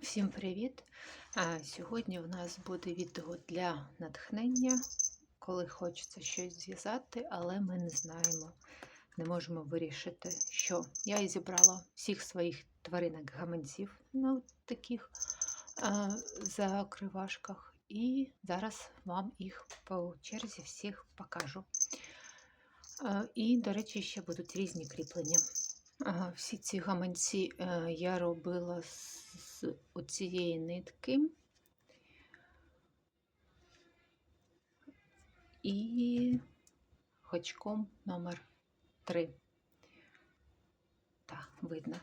Всім привіт! Сьогодні у нас буде відео для натхнення, коли хочеться щось зв'язати, але ми не знаємо, не можемо вирішити, що. Я зібрала всіх своїх тваринок-гаманців на таких закривашках, і зараз вам їх по черзі всіх покажу. І, до речі, ще будуть різні кріплення. Всі ці гаманці я робила з оцієї нитки і гачком номер 3. Так, видно.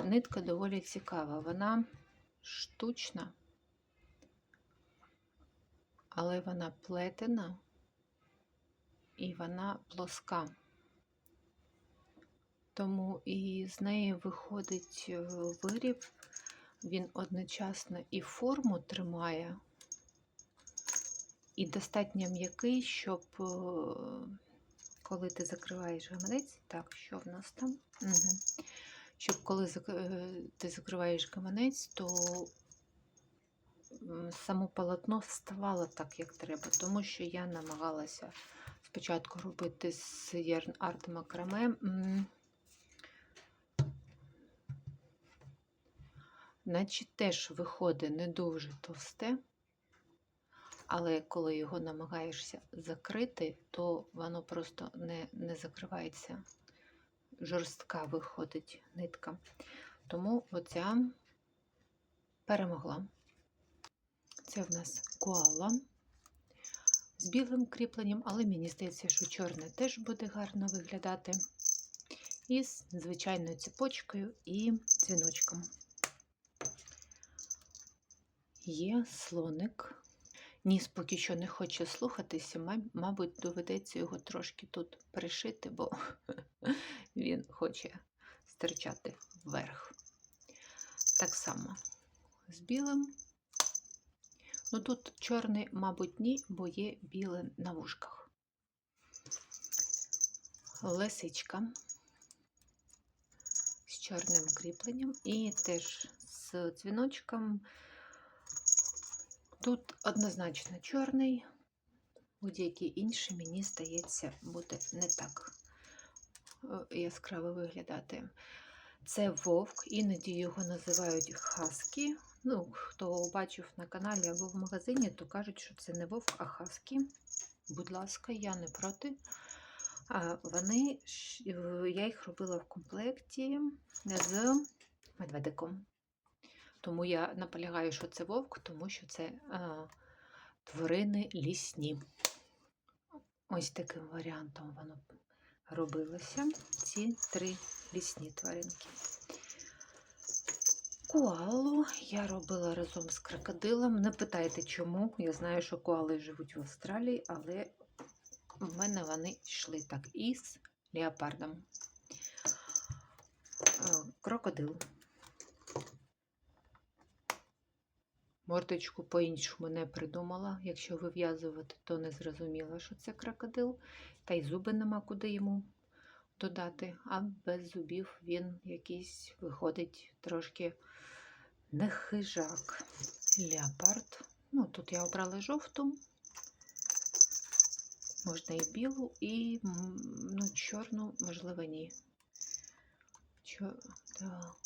Нитка доволі цікава. Вона штучна, але вона плетена і вона плоска. Тому і з неї виходить виріб, він одночасно і форму тримає, і достатньо м'який, щоб коли ти закриваєш гаманець, так, що в нас там? Щоб коли ти закриваєш гаманець, то само полотно вставало так, як треба, тому що я намагалася спочатку робити з Yarn Art макраме. Значить, теж виходить не дуже товсте, але коли його намагаєшся закрити, то воно просто не закривається. Жорстка виходить нитка. Тому оця перемогла. Це в нас коала з білим кріпленням, але мені здається, що чорне теж буде гарно виглядати. І з звичайною цепочкою і дзвіночком. Є слоник. Ніс поки що не хоче слухатися, мабуть, доведеться його трошки тут пришити, бо він хоче стирчати вверх. Так само з білим. Ну тут чорний, мабуть, ні, бо є біле на вушках. Лисичка з чорним кріпленням і теж з дзвіночком. Тут однозначно чорний, будь-який інший, мені здається, буде не так яскраво виглядати. Це вовк, іноді його називають хаскі. Ну, хто бачив на каналі або в магазині, то кажуть, що це не вовк, а хаскі. Будь ласка, я не проти. Я їх робила в комплекті з медведиком. Тому я наполягаю, що це вовк, тому що це тварини лісні. Ось таким варіантом воно робилося. Ці 3 лісні тваринки. Коалу я робила разом з крокодилом. Не питайте чому. Я знаю, що коали живуть в Австралії, але в мене вони йшли так із леопардом. Крокодил. Мордочку по-іншому не придумала. Якщо вив'язувати, то не зрозуміла, що це крокодил. Та й зуби нема куди йому додати. А без зубів він якийсь виходить трошки не хижак. Леопард. Ну, тут я обрала жовту. Можна і білу, і чорну, можливо, ні. Так.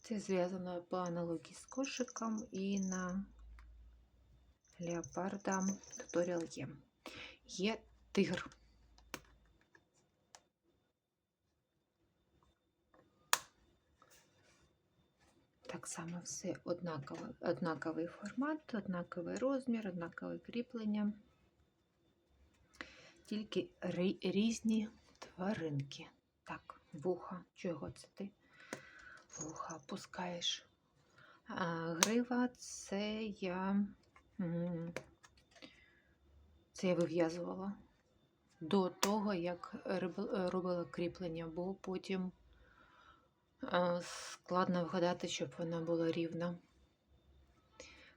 Це зв'язано по аналогії з кошиком, і на леопарда туторіал є. Є тигр. Так само все однаковий формат, однаковий розмір, однакове кріплення. Тільки різні тваринки. Так, вуха. Чого це ти? Вуха опускаєш. Грива це я вив'язувала до того, як робила кріплення, бо потім складно вгадати, щоб вона була рівна.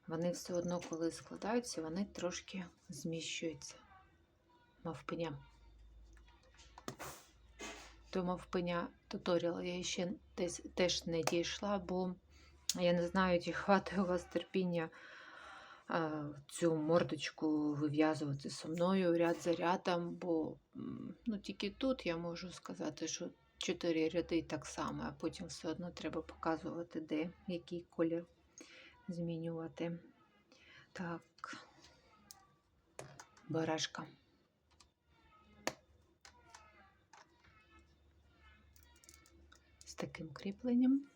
Вони все одно, коли складаються, вони трошки зміщуються. Мавпеня. до мавпеня туторіал я ще теж не дійшла, бо я не знаю, чи хватить у вас терпіння цю мордочку вив'язувати зі мною ряд за рядом, бо ну, тільки тут я можу сказати, що 4 ряди так само, а потім все одно треба показувати, де який колір змінювати. Так, барашка. З таким кріпленням.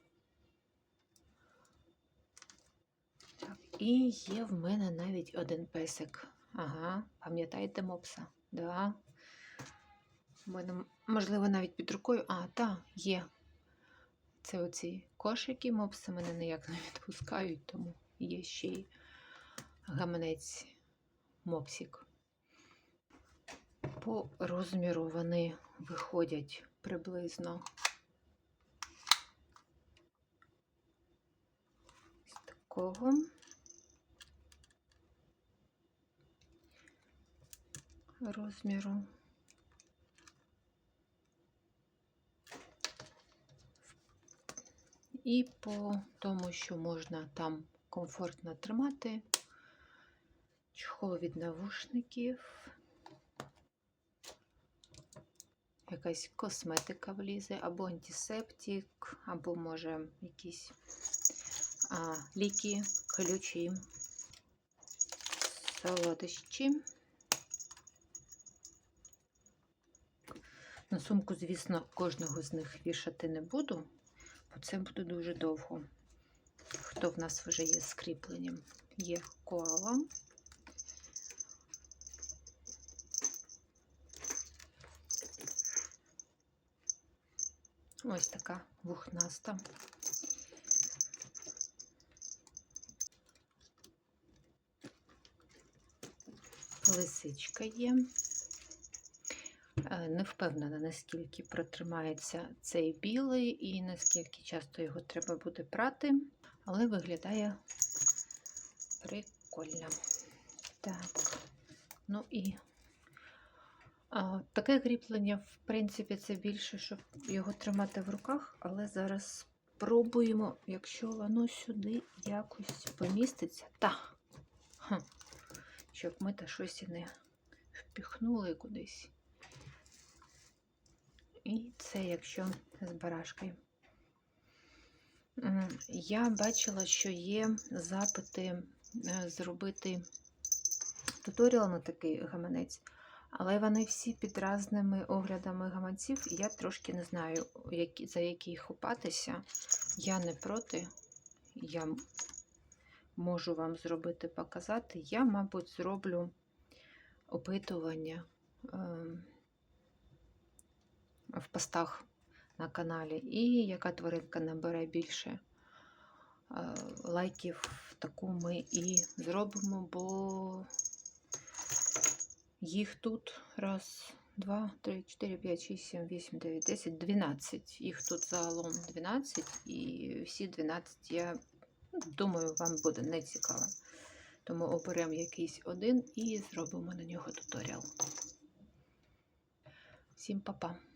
Так, і є в мене навіть один песик. Ага, пам'ятаєте мопса? Да. У мене, можливо, навіть під рукою. Є. Це оці кошики, мопси мене ніяк не відпускають, тому є ще й гаманець мопсик. По розміру вони виходять приблизно з такого. Розміру. І по тому, що можна там комфортно тримати, чохол від навушників, якась косметика влізе, або антисептик, або, може, якісь ліки, ключі, солодощі. На сумку, звісно, кожного з них вішати не буду, бо це буде дуже довго. Хто в нас вже є з кріпленням? Є коала. Ось така вухнаста. Лисичка є. Не впевнена, наскільки протримається цей білий і наскільки часто його треба буде прати, але виглядає прикольно. Так, ну і таке кріплення, в принципі, це більше, щоб його тримати в руках, але зараз спробуємо, якщо воно сюди якось поміститься. Щоб ми та щось і не впіхнули кудись. І це якщо з барашкою. Я бачила, що є запити зробити туторіал на такий гаманець, але вони всі під різними оглядами гаманців, і я трошки не знаю, за який хопатися. Я не проти, я можу вам зробити, показати. Я, мабуть, зроблю опитування в постах на каналі, і яка тваринка набере більше лайків, таку ми і зробимо, бо їх тут 1, 2, 3, 4, 5, 6, 7, 8, 9, 10, 12. Їх тут загалом 12, і всі 12, я думаю, вам буде не цікаво. Тому оберемо якийсь один і зробимо на нього туторіал. Всім па-па!